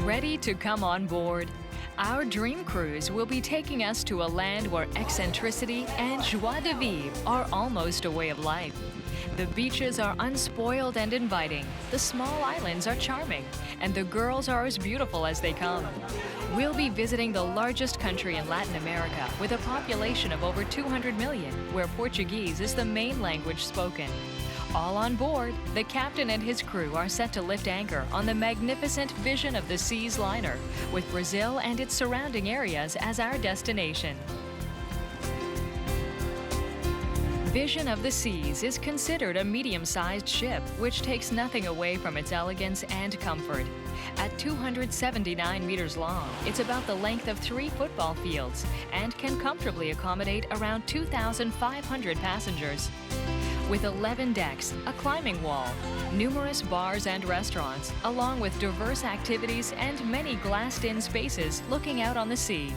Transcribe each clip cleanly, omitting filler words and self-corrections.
Ready to come on board? Our dream cruise will be taking us to a land where eccentricity and joie de vivre are almost a way of life. The beaches are unspoiled and inviting, the small islands are charming, and the girls are as beautiful as they come. We'll be visiting the largest country in Latin America with a population of over 200 million, where Portuguese is the main language spoken. All on board, the captain and his crew are set to lift anchor on the magnificent Vision of the Seas liner, with Brazil and its surrounding areas as our destination. Vision of the Seas is considered a medium-sized ship, which takes nothing away from its elegance and comfort. At 279 meters long, it's about the length of 3 football fields and can comfortably accommodate around 2,500 passengers. With 11 decks, a climbing wall, numerous bars and restaurants, along with diverse activities and many glassed-in spaces looking out on the sea,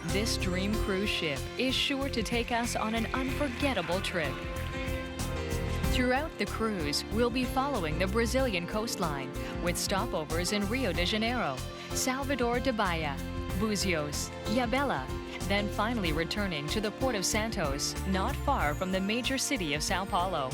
this dream cruise ship is sure to take us on an unforgettable trip. Throughout the cruise, we'll be following the Brazilian coastline, with stopovers in Rio de Janeiro, Salvador de Bahia, Buzios, Ilhabela, then finally returning to the port of Santos, not far from the major city of Sao Paulo.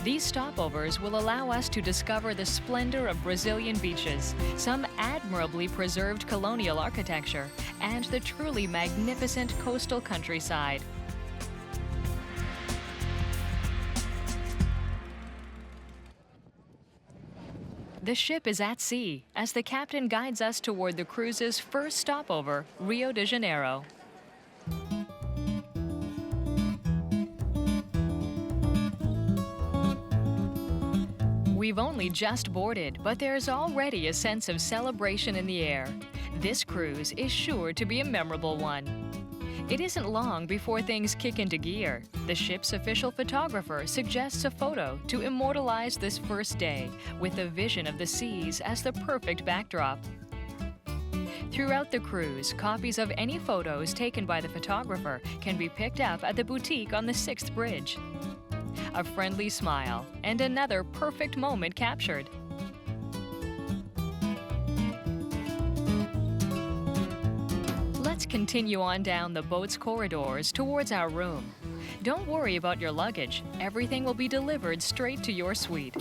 These stopovers will allow us to discover the splendor of Brazilian beaches, some admirably preserved colonial architecture, and the truly magnificent coastal countryside. The ship is at sea as the captain guides us toward the cruise's first stopover, Rio de Janeiro. We've only just boarded, but there's already a sense of celebration in the air. This cruise is sure to be a memorable one. It isn't long before things kick into gear. The ship's official photographer suggests a photo to immortalize this first day, with the Vision of the Seas as the perfect backdrop. Throughout the cruise, copies of any photos taken by the photographer can be picked up at the boutique on the 6th bridge. A friendly smile, and another perfect moment captured. Let's continue on down the boat's corridors towards our room. Don't worry about your luggage. Everything will be delivered straight to your suite.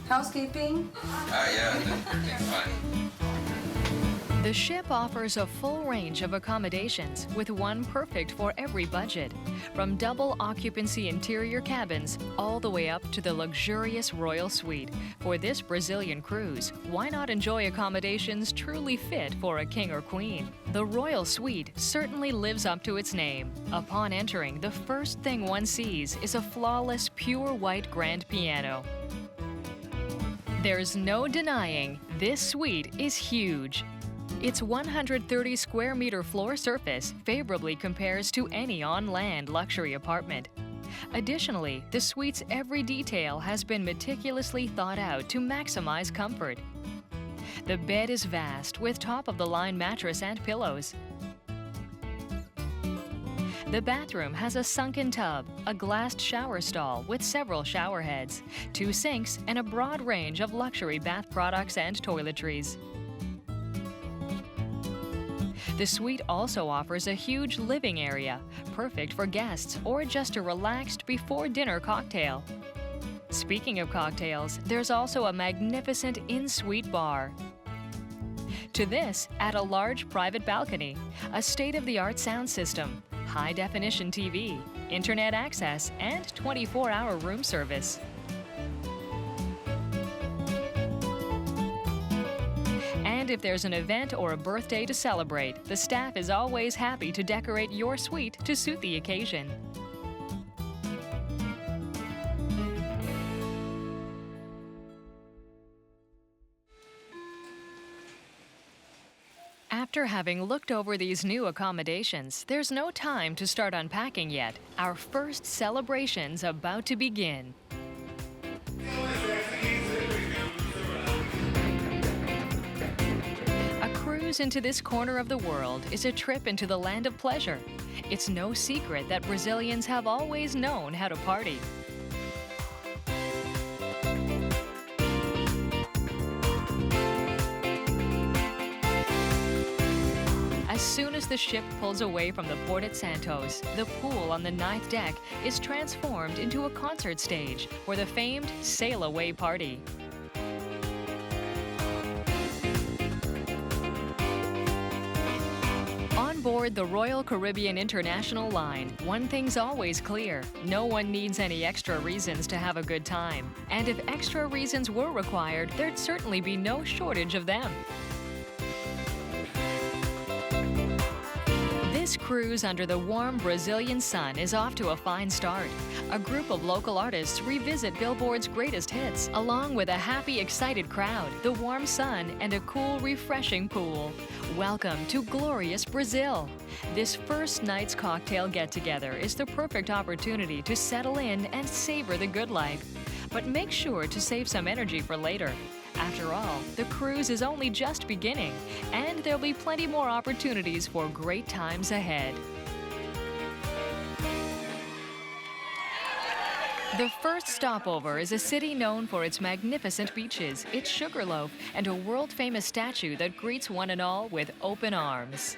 Housekeeping? Yeah, everything's fine. The ship offers a full range of accommodations, with one perfect for every budget. From double occupancy interior cabins all the way up to the luxurious royal suite. For this Brazilian cruise, why not enjoy accommodations truly fit for a king or queen? The royal suite certainly lives up to its name. Upon entering, the first thing one sees is a flawless, pure white grand piano. There's no denying this suite is huge. Its 130 square meter floor surface favorably compares to any on-land luxury apartment. Additionally, the suite's every detail has been meticulously thought out to maximize comfort. The bed is vast, with top-of-the-line mattress and pillows. The bathroom has a sunken tub, a glassed shower stall with several shower heads, 2 sinks, and a broad range of luxury bath products and toiletries. The suite also offers a huge living area, perfect for guests or just a relaxed before-dinner cocktail. Speaking of cocktails, there's also a magnificent in-suite bar. To this, add a large private balcony, a state-of-the-art sound system, high-definition TV, internet access, and 24-hour room service. And if there's an event or a birthday to celebrate, the staff is always happy to decorate your suite to suit the occasion. After having looked over these new accommodations, there's no time to start unpacking yet. Our first celebration's about to begin. A cruise into this corner of the world is a trip into the land of pleasure. It's no secret that Brazilians have always known how to party. As soon as the ship pulls away from the port at Santos, the pool on the 9th deck is transformed into a concert stage for the famed Sail Away party. On board the Royal Caribbean International Line, one thing's always clear: no one needs any extra reasons to have a good time. And if extra reasons were required, there'd certainly be no shortage of them. This cruise under the warm Brazilian sun is off to a fine start. A group of local artists revisit Billboard's greatest hits, along with a happy, excited crowd, the warm sun, and a cool, refreshing pool. Welcome to glorious Brazil. This first night's cocktail get-together is the perfect opportunity to settle in and savor the good life. But make sure to save some energy for later. After all, the cruise is only just beginning, and there'll be plenty more opportunities for great times ahead. The first stopover is a city known for its magnificent beaches, its sugarloaf, and a world-famous statue that greets one and all with open arms.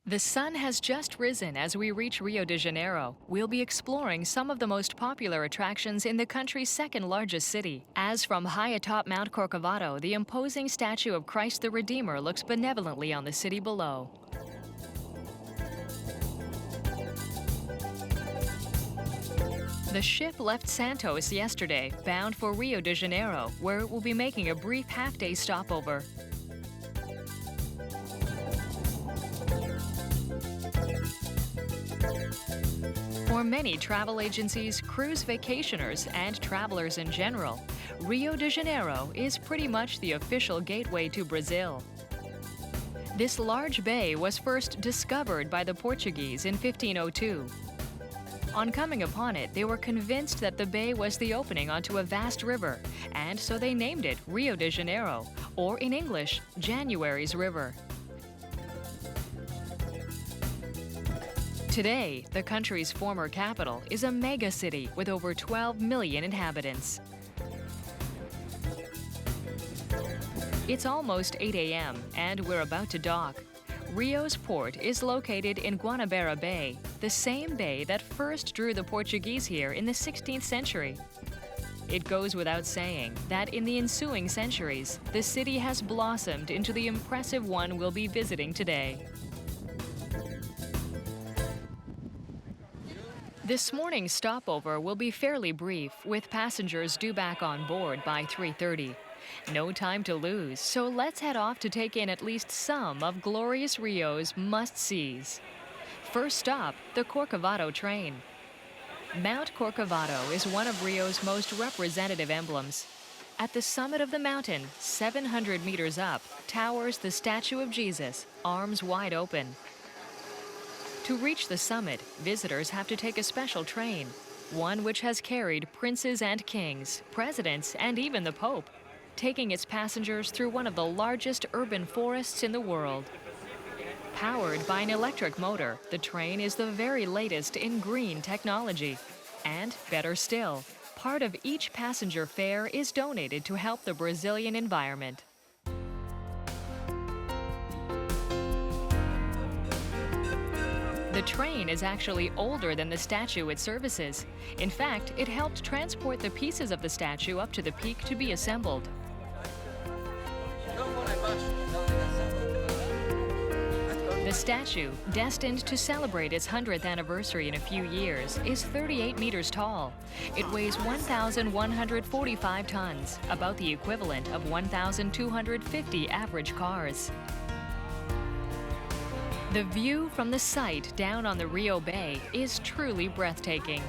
The sun has just risen as we reach Rio de Janeiro. We'll be exploring some of the most popular attractions in the country's second largest city. As from high atop Mount Corcovado, the imposing statue of Christ the Redeemer looks benevolently on the city below. The ship left Santos yesterday, bound for Rio de Janeiro, where it will be making a brief half-day stopover. For many travel agencies, cruise vacationers, and travelers in general, Rio de Janeiro is pretty much the official gateway to Brazil. This large bay was first discovered by the Portuguese in 1502. On coming upon it, they were convinced that the bay was the opening onto a vast river, and so they named it Rio de Janeiro, or in English, January's River. Today, the country's former capital is a mega-city with over 12 million inhabitants. It's almost 8 a.m., and we're about to dock. Rio's port is located in Guanabara Bay, the same bay that first drew the Portuguese here in the 16th century. It goes without saying that in the ensuing centuries, the city has blossomed into the impressive one we'll be visiting today. This morning's stopover will be fairly brief, with passengers due back on board by 3:30. No time to lose, so let's head off to take in at least some of glorious Rio's must-sees. First stop, the Corcovado train. Mount Corcovado is one of Rio's most representative emblems. At the summit of the mountain, 700 meters up, towers the statue of Jesus, arms wide open. To reach the summit, visitors have to take a special train, one which has carried princes and kings, presidents, and even the Pope, taking its passengers through one of the largest urban forests in the world. Powered by an electric motor, the train is the very latest in green technology. And, better still, part of each passenger fare is donated to help the Brazilian environment. The train is actually older than the statue it services. In fact, it helped transport the pieces of the statue up to the peak to be assembled. The statue, destined to celebrate its 100th anniversary in a few years, is 38 meters tall. It weighs 1,145 tons, about the equivalent of 1,250 average cars. The view from the site down on the Rio Bay is truly breathtaking.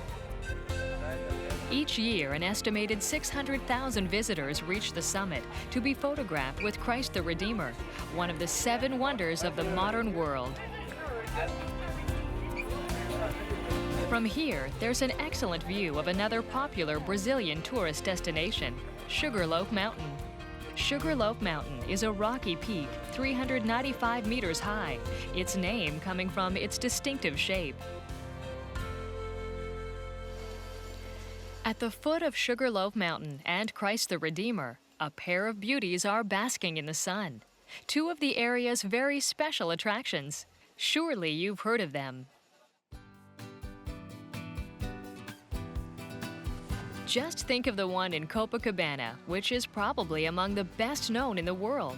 Each year, an estimated 600,000 visitors reach the summit to be photographed with Christ the Redeemer, one of the 7 wonders of the modern world. From here, there's an excellent view of another popular Brazilian tourist destination, Sugarloaf Mountain. Sugarloaf Mountain is a rocky peak 395 meters high, its name coming from its distinctive shape. At the foot of Sugarloaf Mountain and Christ the Redeemer, a pair of beauties are basking in the sun. 2 of the area's very special attractions. Surely you've heard of them. Just think of the one in Copacabana, which is probably among the best known in the world.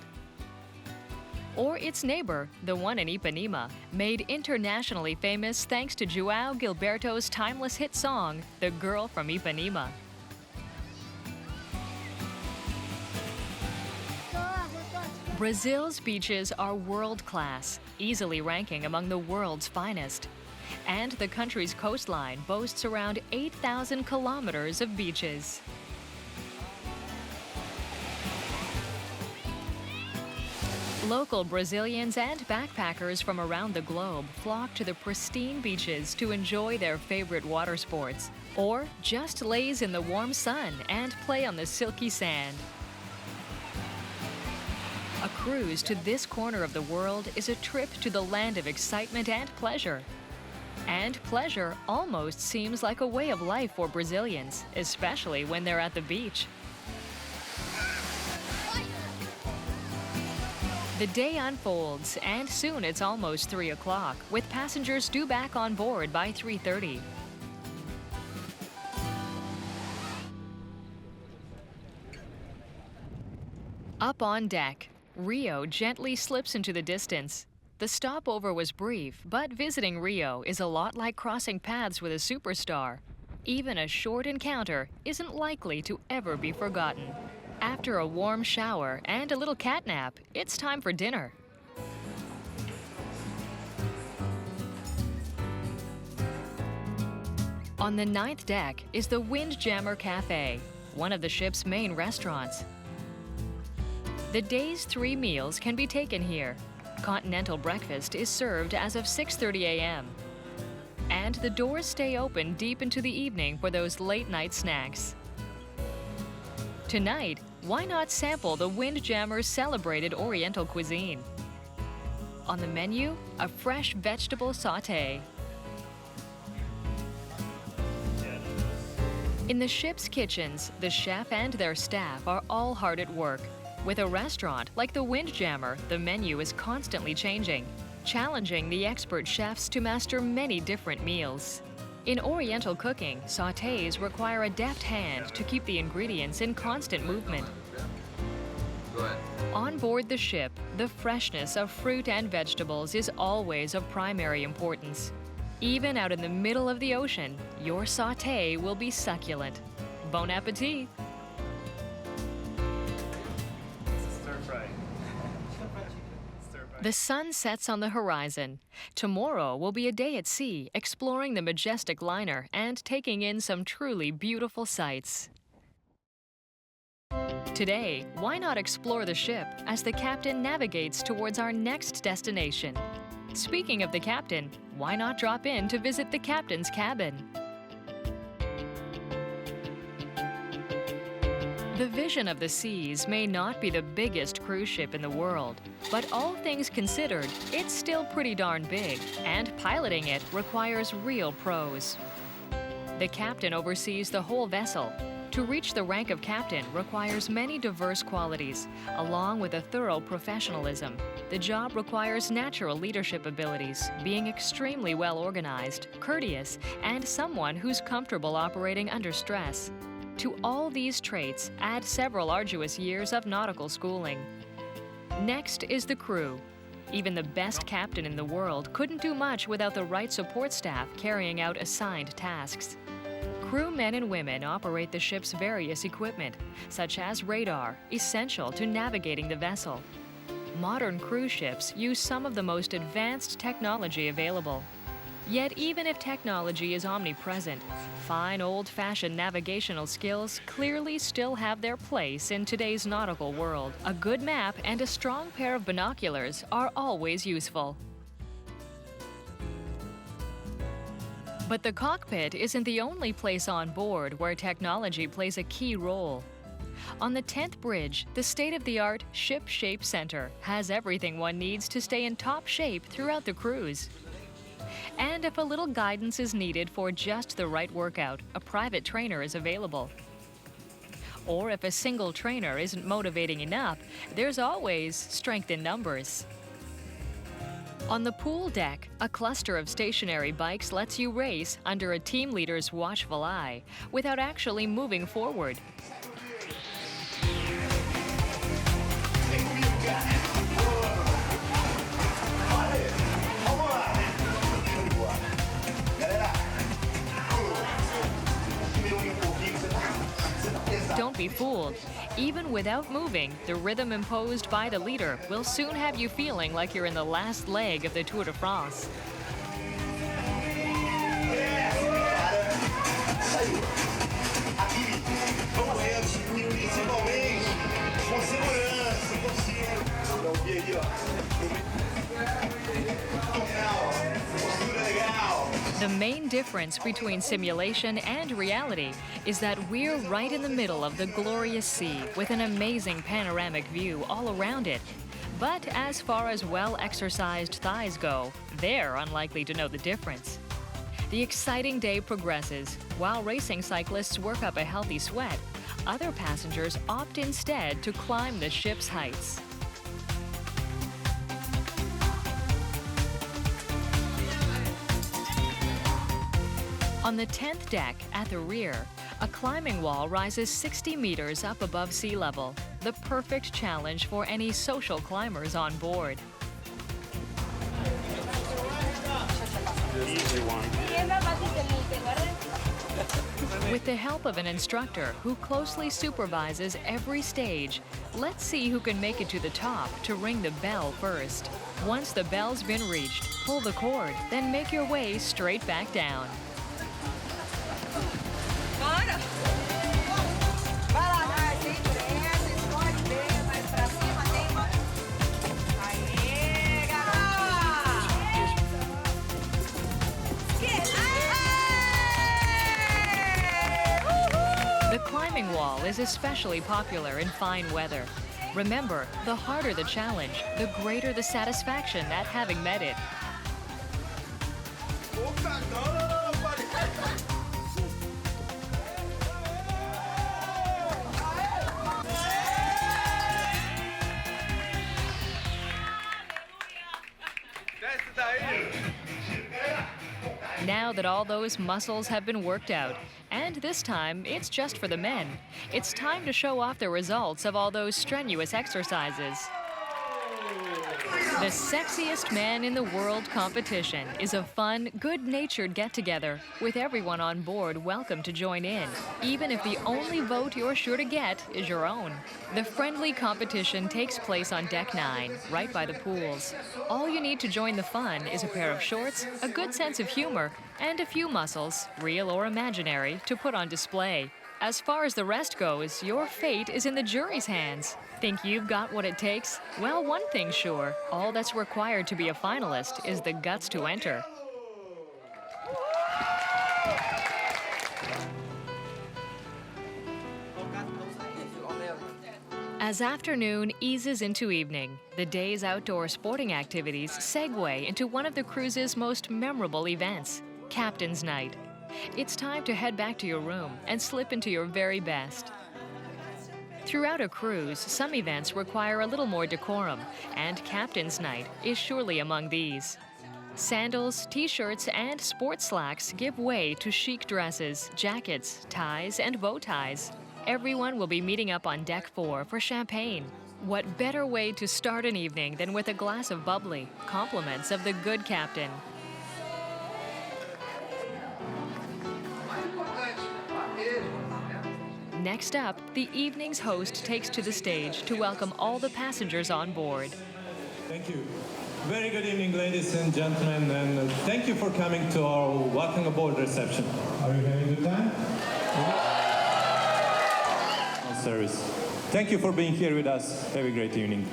Or its neighbor, the one in Ipanema, made internationally famous thanks to João Gilberto's timeless hit song, The Girl from Ipanema. Brazil's beaches are world-class, easily ranking among the world's finest. And the country's coastline boasts around 8,000 kilometers of beaches. Local Brazilians and backpackers from around the globe flock to the pristine beaches to enjoy their favorite water sports, or just laze in the warm sun and play on the silky sand. A cruise to this corner of the world is a trip to the land of excitement and pleasure. And pleasure almost seems like a way of life for Brazilians, especially when they're at the beach. The day unfolds, and soon it's almost 3 o'clock, with passengers due back on board by 3:30. Up on deck, Rio gently slips into the distance. The stopover was brief, but visiting Rio is a lot like crossing paths with a superstar. Even a short encounter isn't likely to ever be forgotten. After a warm shower and a little catnap, it's time for dinner. On the 9th deck is the Windjammer Café, one of the ship's main restaurants. The day's 3 meals can be taken here. Continental breakfast is served as of 6:30 a.m. And the doors stay open deep into the evening for those late-night snacks. Tonight, why not sample the Windjammer's celebrated Oriental cuisine? On the menu, a fresh vegetable sauté. In the ship's kitchens, the chef and their staff are all hard at work. With a restaurant like the Windjammer, the menu is constantly changing, challenging the expert chefs to master many different meals. In Oriental cooking, sautés require a deft hand to keep the ingredients in constant movement. On board the ship, the freshness of fruit and vegetables is always of primary importance. Even out in the middle of the ocean, your sauté will be succulent. Bon appétit! The sun sets on the horizon. Tomorrow will be a day at sea, exploring the majestic liner and taking in some truly beautiful sights. Today, why not explore the ship as the captain navigates towards our next destination? Speaking of the captain, why not drop in to visit the captain's cabin? The Vision of the Seas may not be the biggest cruise ship in the world, but all things considered, it's still pretty darn big, and piloting it requires real pros. The captain oversees the whole vessel. To reach the rank of captain requires many diverse qualities, along with a thorough professionalism. The job requires natural leadership abilities, being extremely well organized, courteous, and someone who's comfortable operating under stress. To all these traits, add several arduous years of nautical schooling. Next is the crew. Even the best captain in the world couldn't do much without the right support staff carrying out assigned tasks. Crew men and women operate the ship's various equipment, such as radar, essential to navigating the vessel. Modern cruise ships use some of the most advanced technology available. Yet even if technology is omnipresent, fine old-fashioned navigational skills clearly still have their place in today's nautical world. A good map and a strong pair of binoculars are always useful. But the cockpit isn't the only place on board where technology plays a key role. On the 10th bridge, the state-of-the-art Ship Shape Center has everything one needs to stay in top shape throughout the cruise. And if a little guidance is needed for just the right workout, a private trainer is available. Or if a single trainer isn't motivating enough, there's always strength in numbers. On the pool deck, a cluster of stationary bikes lets you race under a team leader's watchful eye without actually moving forward. Don't be fooled. Even without moving, the rhythm imposed by the leader will soon have you feeling like you're in the last leg of the Tour de France. The main difference between simulation and reality is that we're right in the middle of the glorious sea with an amazing panoramic view all around it. But as far as well-exercised thighs go, they're unlikely to know the difference. The exciting day progresses. While racing cyclists work up a healthy sweat, other passengers opt instead to climb the ship's heights. On the 10th deck, at the rear, a climbing wall rises 60 meters up above sea level, the perfect challenge for any social climbers on board. With the help of an instructor who closely supervises every stage, let's see who can make it to the top to ring the bell first. Once the bell's been reached, pull the cord, then make your way straight back down. The climbing wall is especially popular in fine weather. Remember, the harder the challenge, the greater the satisfaction at having met it. Now that all those muscles have been worked out, and this time it's just for the men, it's time to show off the results of all those strenuous exercises. The Sexiest Man in the World competition is a fun, good-natured get-together, with everyone on board welcome to join in, even if the only vote you're sure to get is your own. The friendly competition takes place on Deck 9, right by the pools. All you need to join the fun is a pair of shorts, a good sense of humor, and a few muscles, real or imaginary, to put on display. As far as the rest goes, your fate is in the jury's hands. Think you've got what it takes? Well, one thing's sure. All that's required to be a finalist is the guts to enter. As afternoon eases into evening, the day's outdoor sporting activities segue into one of the cruise's most memorable events, Captain's Night. It's time to head back to your room and slip into your very best. Throughout a cruise, some events require a little more decorum, and Captain's Night is surely among these. Sandals, t-shirts, and sports slacks give way to chic dresses, jackets, ties, and bow ties. Everyone will be meeting up on Deck 4 for champagne. What better way to start an evening than with a glass of bubbly, compliments of the good captain. Next up, the evening's host takes to the stage to welcome all the passengers on board. Thank you. Very good evening, ladies and gentlemen, and thank you for coming to our welcome aboard reception. Are you having a good time? On service. Thank you for being here with us. Have a great evening.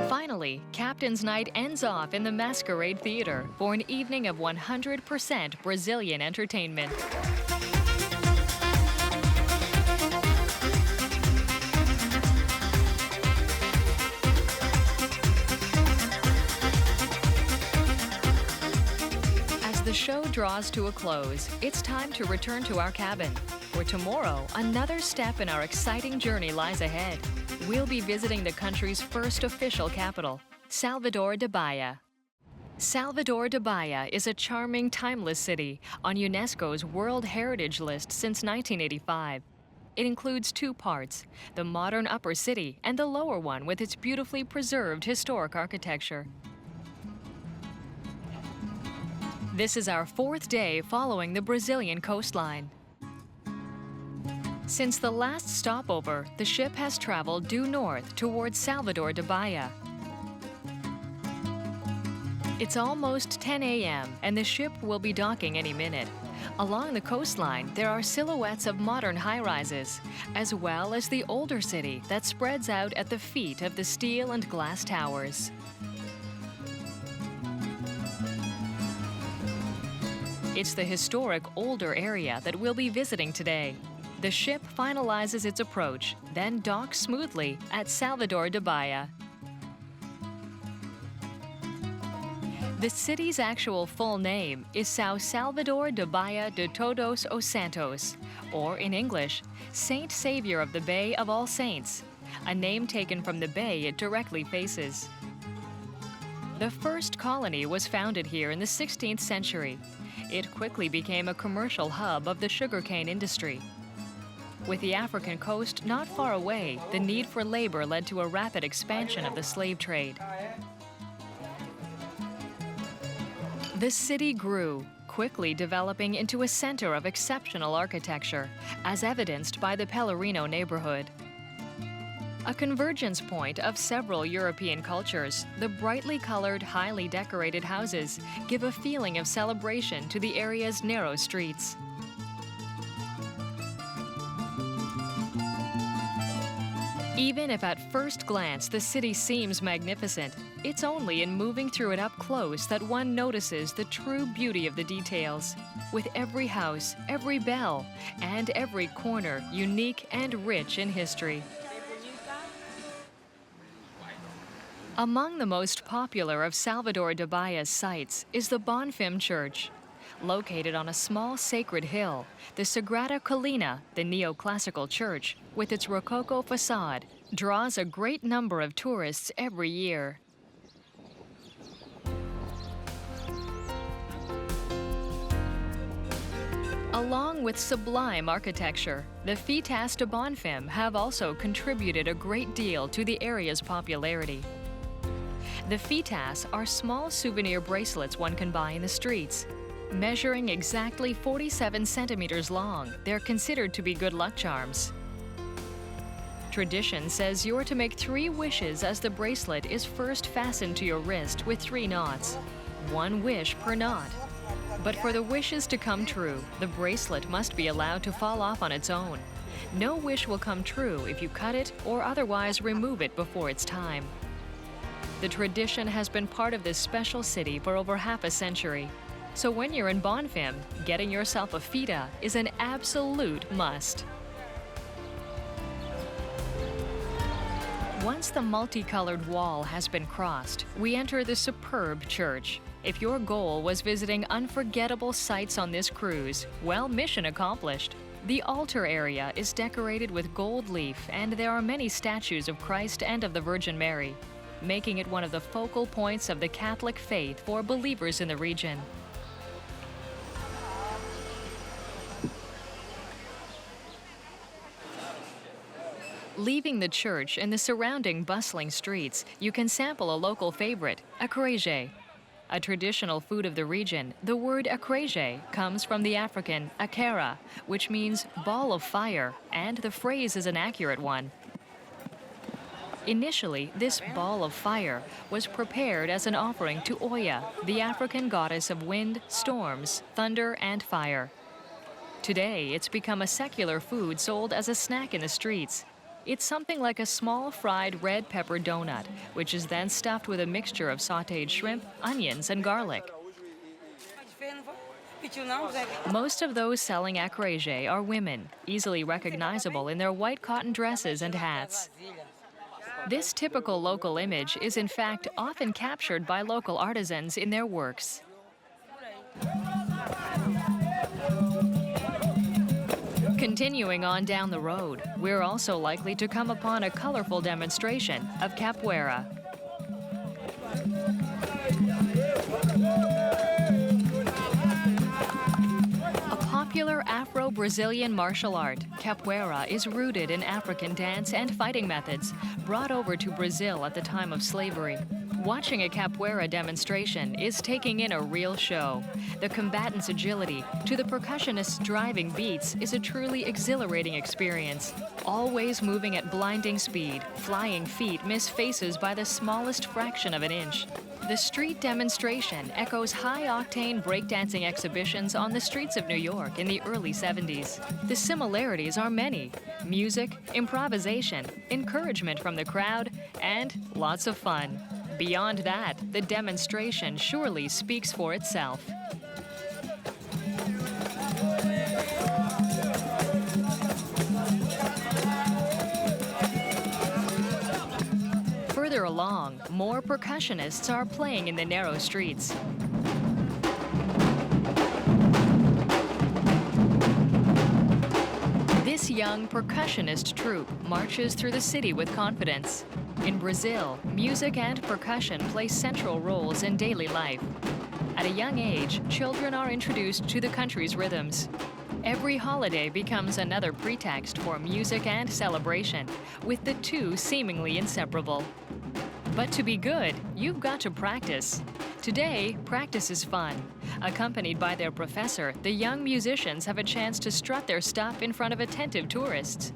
Finally, Captain's Night ends off in the Masquerade Theater for an evening of 100% Brazilian entertainment. As the show draws to a close, it's time to return to our cabin. For tomorrow, another step in our exciting journey lies ahead. We'll be visiting the country's first official capital, Salvador de Bahia. Salvador de Bahia is a charming, timeless city on UNESCO's World Heritage List since 1985. It includes two parts, the modern upper city and the lower one with its beautifully preserved historic architecture. This is our fourth day following the Brazilian coastline. Since the last stopover, the ship has traveled due north towards Salvador de Bahia. It's almost 10 a.m. and the ship will be docking any minute. Along the coastline, there are silhouettes of modern high-rises, as well as the older city that spreads out at the feet of the steel and glass towers. It's the historic older area that we'll be visiting today. The ship finalizes its approach, then docks smoothly at Salvador de Bahia. The city's actual full name is Sao Salvador de Bahia de Todos os Santos, or in English, Saint Savior of the Bay of All Saints, a name taken from the bay it directly faces. The first colony was founded here in the 16th century. It quickly became a commercial hub of the sugarcane industry. With the African coast not far away, the need for labor led to a rapid expansion of the slave trade. The city grew, quickly developing into a center of exceptional architecture, as evidenced by the Pelourinho neighborhood. A convergence point of several European cultures, the brightly colored, highly decorated houses give a feeling of celebration to the area's narrow streets. Even if at first glance the city seems magnificent, it's only in moving through it up close that one notices the true beauty of the details. With every house, every bell, and every corner unique and rich in history. Among the most popular of Salvador de Bahia's sites is the Bonfim Church. Located on a small sacred hill, the Sagrada Colina, the neoclassical church, with its Rococo facade, draws a great number of tourists every year. Along with sublime architecture, the Fitas de Bonfim have also contributed a great deal to the area's popularity. The Fitas are small souvenir bracelets one can buy in the streets. Measuring exactly 47 centimeters long, they're considered to be good luck charms. Tradition says you're to make 3 wishes as the bracelet is first fastened to your wrist with 3 knots. 1 wish per knot. But for the wishes to come true, the bracelet must be allowed to fall off on its own. No wish will come true if you cut it or otherwise remove it before it's time. The tradition has been part of this special city for over half a century. So when you're in Bonfim, getting yourself a fita is an absolute must. Once the multicolored wall has been crossed, we enter the superb church. If your goal was visiting unforgettable sights on this cruise, well, mission accomplished. The altar area is decorated with gold leaf, and there are many statues of Christ and of the Virgin Mary, making it one of the focal points of the Catholic faith for believers in the region. Leaving the church and the surrounding bustling streets, you can sample a local favorite, acarajé. A traditional food of the region, the word acarajé comes from the African akara, which means ball of fire, and the phrase is an accurate one. Initially, this ball of fire was prepared as an offering to Oya, the African goddess of wind, storms, thunder, and fire. Today, it's become a secular food sold as a snack in the streets. It's something like a small fried red pepper donut, which is then stuffed with a mixture of sautéed shrimp, onions, and garlic. Most of those selling acarajé are women, easily recognizable in their white cotton dresses and hats. This typical local image is in fact often captured by local artisans in their works. Continuing on down the road, we're also likely to come upon a colorful demonstration of capoeira. A popular Afro-Brazilian martial art, capoeira is rooted in African dance and fighting methods brought over to Brazil at the time of slavery. Watching a capoeira demonstration is taking in a real show. The combatants' agility to the percussionists' driving beats is a truly exhilarating experience. Always moving at blinding speed, flying feet miss faces by the smallest fraction of an inch. The street demonstration echoes high-octane breakdancing exhibitions on the streets of New York in the early 70s. The similarities are many: music, improvisation, encouragement from the crowd, and lots of fun. Beyond that, the demonstration surely speaks for itself. Further along, more percussionists are playing in the narrow streets. This young percussionist troupe marches through the city with confidence. In Brazil, music and percussion play central roles in daily life. At a young age, children are introduced to the country's rhythms. Every holiday becomes another pretext for music and celebration, with the two seemingly inseparable. But to be good, you've got to practice. Today, practice is fun. Accompanied by their professor, the young musicians have a chance to strut their stuff in front of attentive tourists.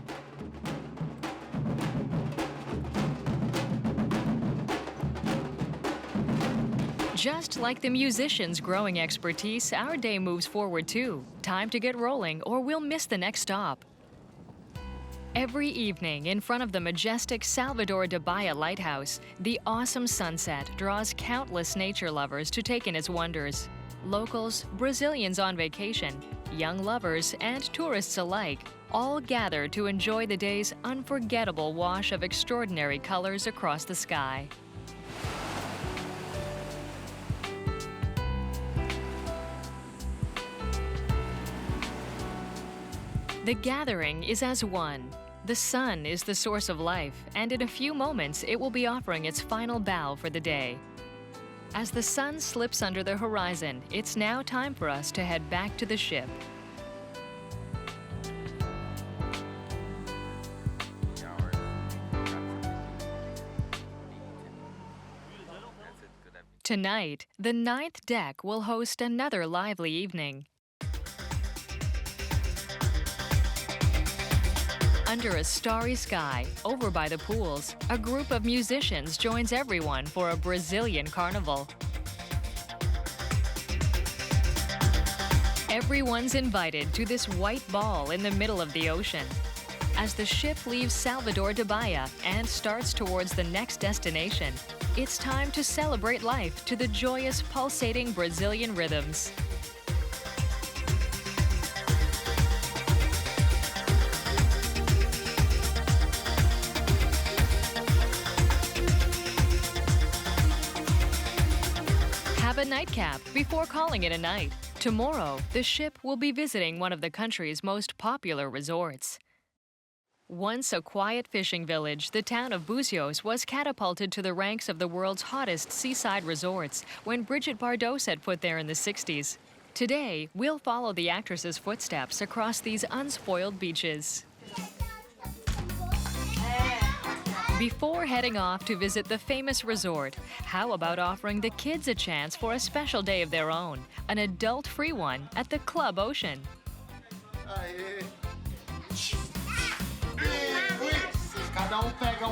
Just like the musicians' growing expertise, our day moves forward too. Time to get rolling, or we'll miss the next stop. Every evening, in front of the majestic Salvador de Bahia lighthouse, the awesome sunset draws countless nature lovers to take in its wonders. Locals, Brazilians on vacation, young lovers, and tourists alike all gather to enjoy the day's unforgettable wash of extraordinary colors across the sky. The gathering is as one. The sun is the source of life, and in a few moments it will be offering its final bow for the day. As the sun slips under the horizon, it's now time for us to head back to the ship. Tonight, the ninth deck will host another lively evening. Under a starry sky, over by the pools, a group of musicians joins everyone for a Brazilian carnival. Everyone's invited to this white ball in the middle of the ocean. As the ship leaves Salvador de Bahia and starts towards the next destination, it's time to celebrate life to the joyous, pulsating Brazilian rhythms. Have a nightcap before calling it a night. Tomorrow, the ship will be visiting one of the country's most popular resorts. Once a quiet fishing village, the town of Buzios was catapulted to the ranks of the world's hottest seaside resorts when Brigitte Bardot set foot there in the 60s. Today, we'll follow the actress's footsteps across these unspoiled beaches. Before heading off to visit the famous resort, how about offering the kids a chance for a special day of their own, an adult-free one at the Club Ocean?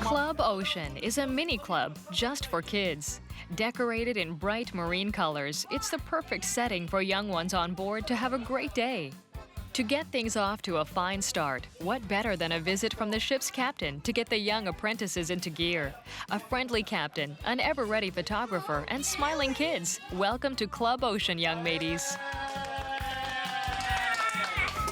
Club Ocean is a mini club just for kids. Decorated in bright marine colors, it's the perfect setting for young ones on board to have a great day. To get things off to a fine start, what better than a visit from the ship's captain to get the young apprentices into gear? A friendly captain, an ever-ready photographer, and smiling kids. Welcome to Club Ocean, young mateys.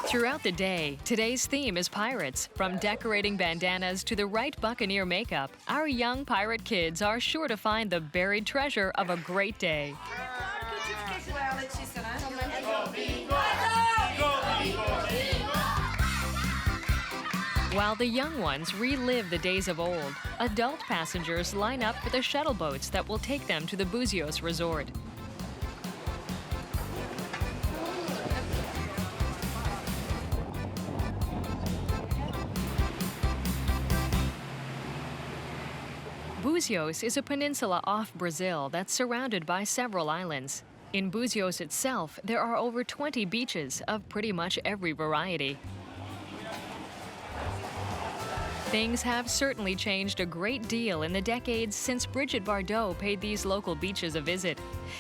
Throughout the day, today's theme is pirates. From decorating bandanas to the right buccaneer makeup, our young pirate kids are sure to find the buried treasure of a great day. While the young ones relive the days of old, adult passengers line up for the shuttle boats that will take them to the Buzios resort. Buzios is a peninsula off Brazil that's surrounded by several islands. In Buzios itself, there are over 20 beaches of pretty much every variety. Things have certainly changed a great deal in the decades since Brigitte Bardot paid these local beaches a visit.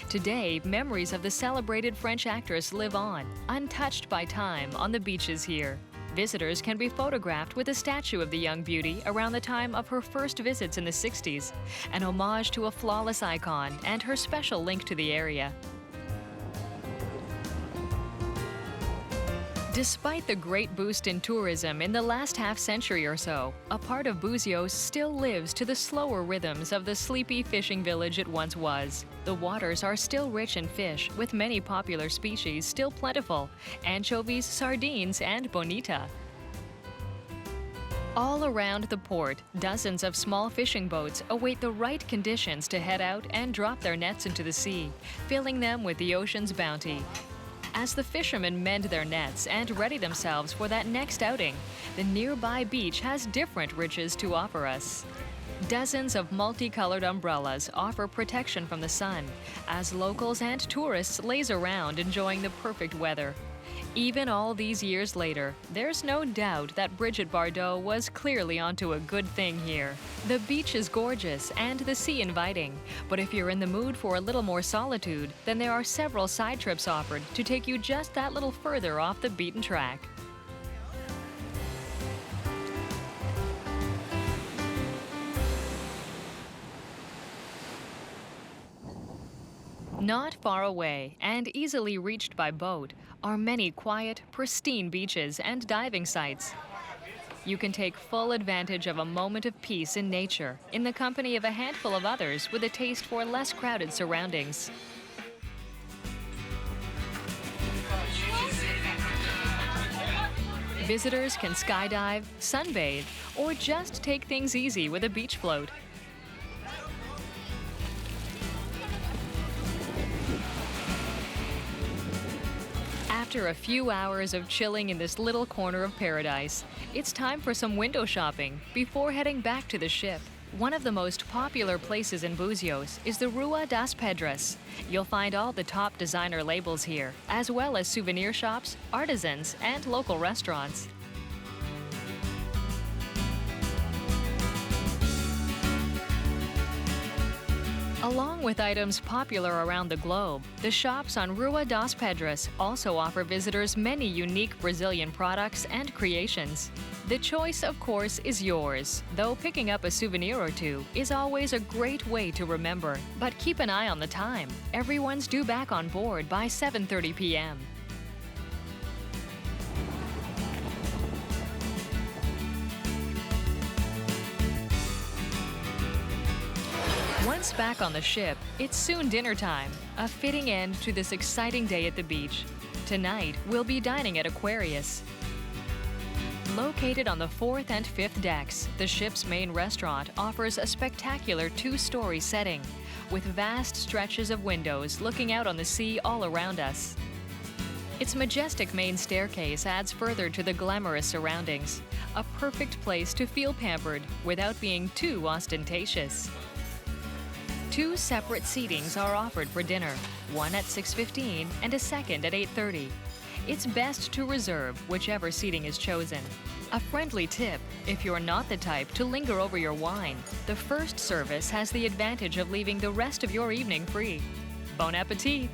Today, memories of the celebrated French actress live on, untouched by time, on the beaches here. Visitors can be photographed with a statue of the young beauty around the time of her first visits in the 60s, an homage to a flawless icon and her special link to the area. Despite the great boost in tourism in the last half-century or so, a part of Buzios still lives to the slower rhythms of the sleepy fishing village it once was. The waters are still rich in fish, with many popular species still plentiful: anchovies, sardines, and bonita. All around the port, dozens of small fishing boats await the right conditions to head out and drop their nets into the sea, filling them with the ocean's bounty. As the fishermen mend their nets and ready themselves for that next outing, the nearby beach has different riches to offer us. Dozens of multicolored umbrellas offer protection from the sun, as locals and tourists laze around enjoying the perfect weather. Even all these years later, there's no doubt that Brigitte Bardot was clearly onto a good thing here. The beach is gorgeous and the sea inviting, but if you're in the mood for a little more solitude, then there are several side trips offered to take you just that little further off the beaten track. Not far away, and easily reached by boat, are many quiet, pristine beaches and diving sites. You can take full advantage of a moment of peace in nature, in the company of a handful of others with a taste for less crowded surroundings. Visitors can skydive, sunbathe, or just take things easy with a beach float. After a few hours of chilling in this little corner of paradise, it's time for some window shopping before heading back to the ship. One of the most popular places in Buzios is the Rua das Pedras. You'll find all the top designer labels here, as well as souvenir shops, artisans, and local restaurants. Along with items popular around the globe, the shops on Rua das Pedras also offer visitors many unique Brazilian products and creations. The choice, of course, is yours, though picking up a souvenir or two is always a great way to remember. But keep an eye on the time. Everyone's due back on board by 7:30 p.m. Once back on the ship, it's soon dinner time, a fitting end to this exciting day at the beach. Tonight, we'll be dining at Aquarius. Located on the 4th and 5th decks, the ship's main restaurant offers a spectacular 2-story setting, with vast stretches of windows looking out on the sea all around us. Its majestic main staircase adds further to the glamorous surroundings, a perfect place to feel pampered without being too ostentatious. 2 separate seatings are offered for dinner, one at 6:15 and a second at 8:30. It's best to reserve whichever seating is chosen. A friendly tip if you're not the type to linger over your wine. The first service has the advantage of leaving the rest of your evening free. Bon appetit!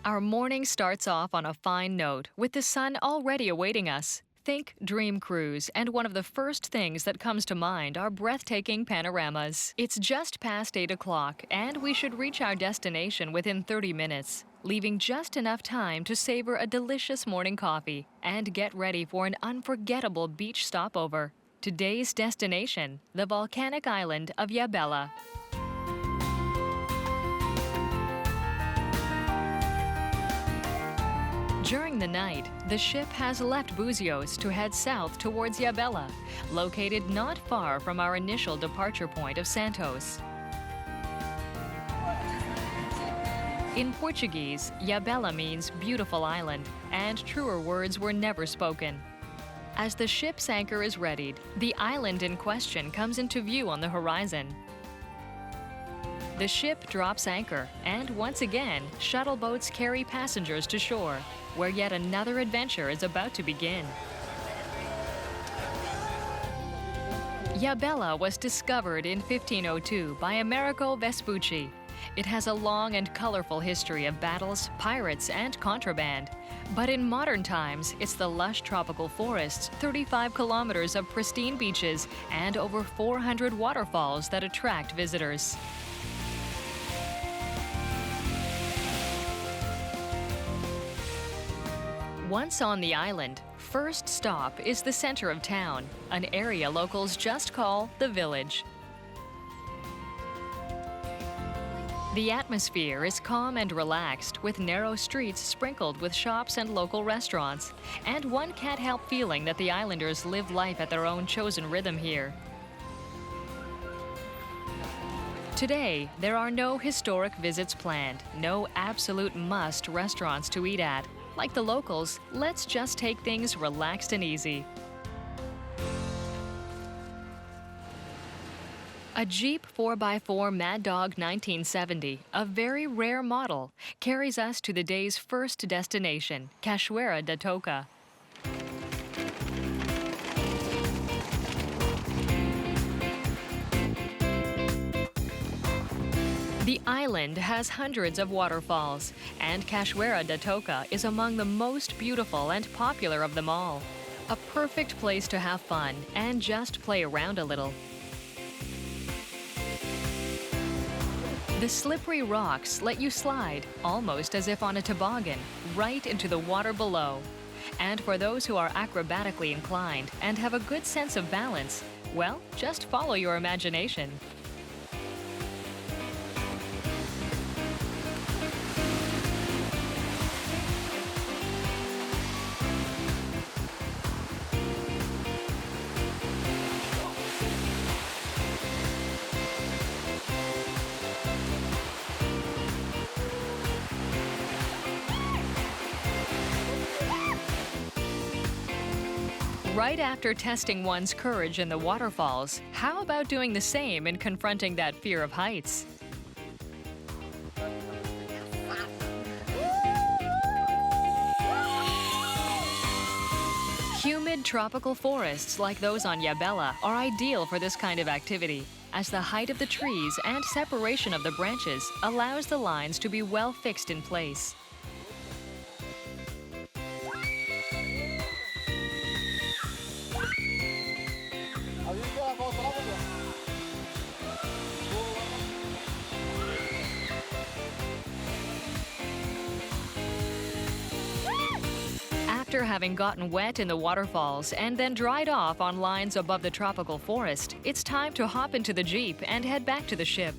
Our morning starts off on a fine note, with the sun already awaiting us. Think dream cruise, and one of the first things that comes to mind are breathtaking panoramas. It's just past 8 o'clock, and we should reach our destination within 30 minutes, leaving just enough time to savor a delicious morning coffee and get ready for an unforgettable beach stopover. Today's destination, the volcanic island of Ilhabela. During the night, the ship has left Buzios to head south towards Ilhabela, located not far from our initial departure point of Santos. In Portuguese, Ilhabela means beautiful island, and truer words were never spoken. As the ship's anchor is readied, the island in question comes into view on the horizon. The ship drops anchor, and once again, shuttle boats carry passengers to shore, where yet another adventure is about to begin. Ilhabela was discovered in 1502 by Amerigo Vespucci. It has a long and colorful history of battles, pirates, and contraband. But in modern times, it's the lush tropical forests, 35 kilometers of pristine beaches, and over 400 waterfalls that attract visitors. Once on the island, first stop is the center of town, an area locals just call the village. The atmosphere is calm and relaxed, with narrow streets sprinkled with shops and local restaurants, and one can't help feeling that the islanders live life at their own chosen rhythm here. Today, there are no historic visits planned, no absolute must restaurants to eat at. Like the locals, let's just take things relaxed and easy. A Jeep 4x4 Mad Dog 1970, a very rare model, carries us to the day's first destination, Cachoeira da Toca. The island has hundreds of waterfalls, and Cachoeira da Toca is among the most beautiful and popular of them all. A perfect place to have fun and just play around a little. The slippery rocks let you slide, almost as if on a toboggan, right into the water below. And for those who are acrobatically inclined and have a good sense of balance, well, just follow your imagination. Right after testing one's courage in the waterfalls, how about doing the same in confronting that fear of heights? Humid tropical forests like those on Ilhabela are ideal for this kind of activity, as the height of the trees and separation of the branches allows the lines to be well fixed in place. After having gotten wet in the waterfalls and then dried off on lines above the tropical forest, it's time to hop into the Jeep and head back to the ship.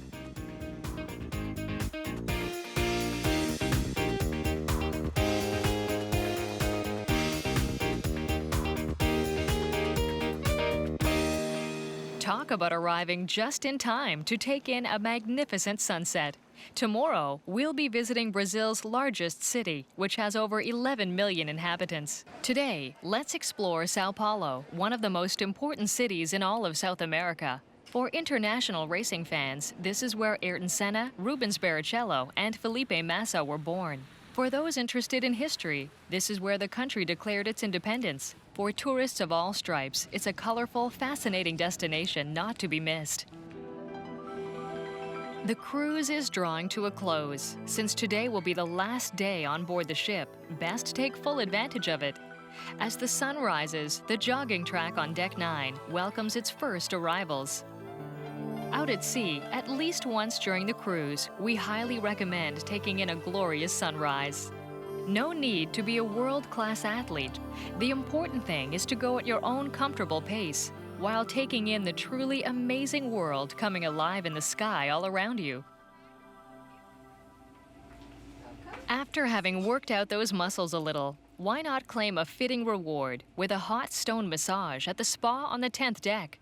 Talk about arriving just in time to take in a magnificent sunset. Tomorrow, we'll be visiting Brazil's largest city, which has over 11 million inhabitants. Today, let's explore Sao Paulo, one of the most important cities in all of South America. For international racing fans, this is where Ayrton Senna, Rubens Barrichello, and Felipe Massa were born. For those interested in history, this is where the country declared its independence. For tourists of all stripes, it's a colorful, fascinating destination not to be missed. The cruise is drawing to a close. Since today will be the last day on board the ship, best take full advantage of it. As the sun rises, the jogging track on Deck 9 welcomes its first arrivals. Out at sea, at least once during the cruise, we highly recommend taking in a glorious sunrise. No need to be a world-class athlete. The important thing is to go at your own comfortable pace, while taking in the truly amazing world coming alive in the sky all around you. After having worked out those muscles a little, why not claim a fitting reward with a hot stone massage at the spa on the 10th deck?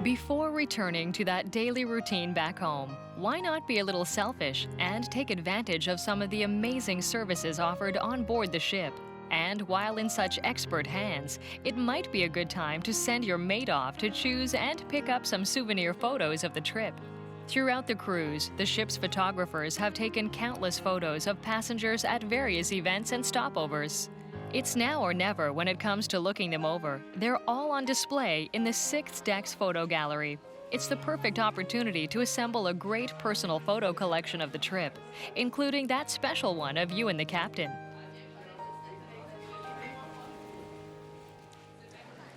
Before returning to that daily routine back home, why not be a little selfish and take advantage of some of the amazing services offered on board the ship? And while in such expert hands, it might be a good time to send your mate off to choose and pick up some souvenir photos of the trip. Throughout the cruise, the ship's photographers have taken countless photos of passengers at various events and stopovers. It's now or never when it comes to looking them over. They're all on display in the 6th deck's photo gallery. It's the perfect opportunity to assemble a great personal photo collection of the trip, including that special one of you and the captain.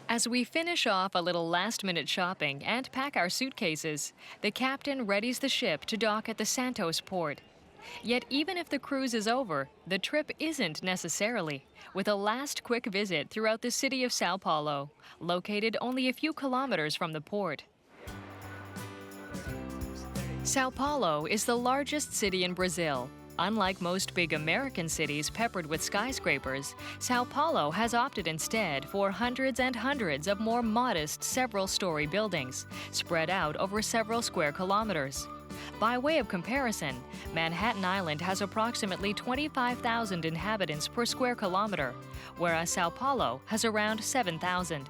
As we finish off a little last-minute shopping and pack our suitcases, the captain readies the ship to dock at the Santos port. Yet even if the cruise is over, the trip isn't necessarily, with a last quick visit throughout the city of Sao Paulo, located only a few kilometers from the port. Sao Paulo is the largest city in Brazil. Unlike most big American cities peppered with skyscrapers, Sao Paulo has opted instead for hundreds and hundreds of more modest several-story buildings, spread out over several square kilometers. By way of comparison, Manhattan Island has approximately 25,000 inhabitants per square kilometer, whereas Sao Paulo has around 7,000.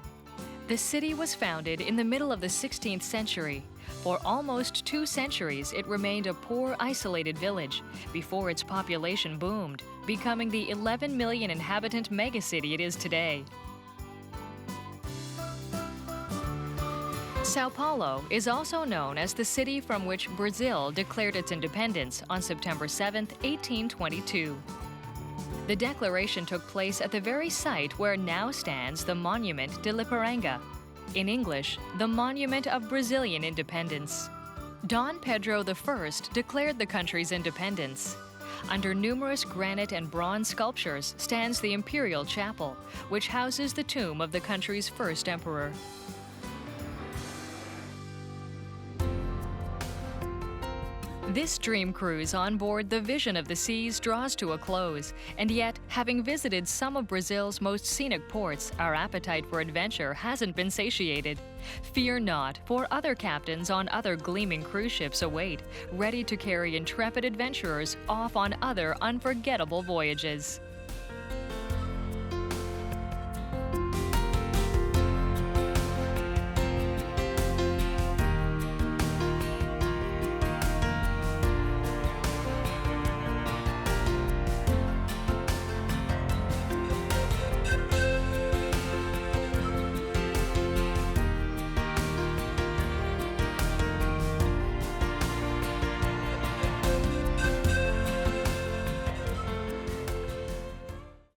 The city was founded in the middle of the 16th century. For almost 2 centuries, it remained a poor, isolated village before its population boomed, becoming the 11 million inhabitant megacity it is today. Sao Paulo is also known as the city from which Brazil declared its independence on September 7, 1822. The declaration took place at the very site where now stands the Monument de l'Ipiranga, in English, the Monument of Brazilian Independence. Dom Pedro I declared the country's independence. Under numerous granite and bronze sculptures stands the Imperial Chapel, which houses the tomb of the country's first emperor. This dream cruise on board the Vision of the Seas draws to a close, and yet, having visited some of Brazil's most scenic ports, our appetite for adventure hasn't been satiated. Fear not, for other captains on other gleaming cruise ships await, ready to carry intrepid adventurers off on other unforgettable voyages.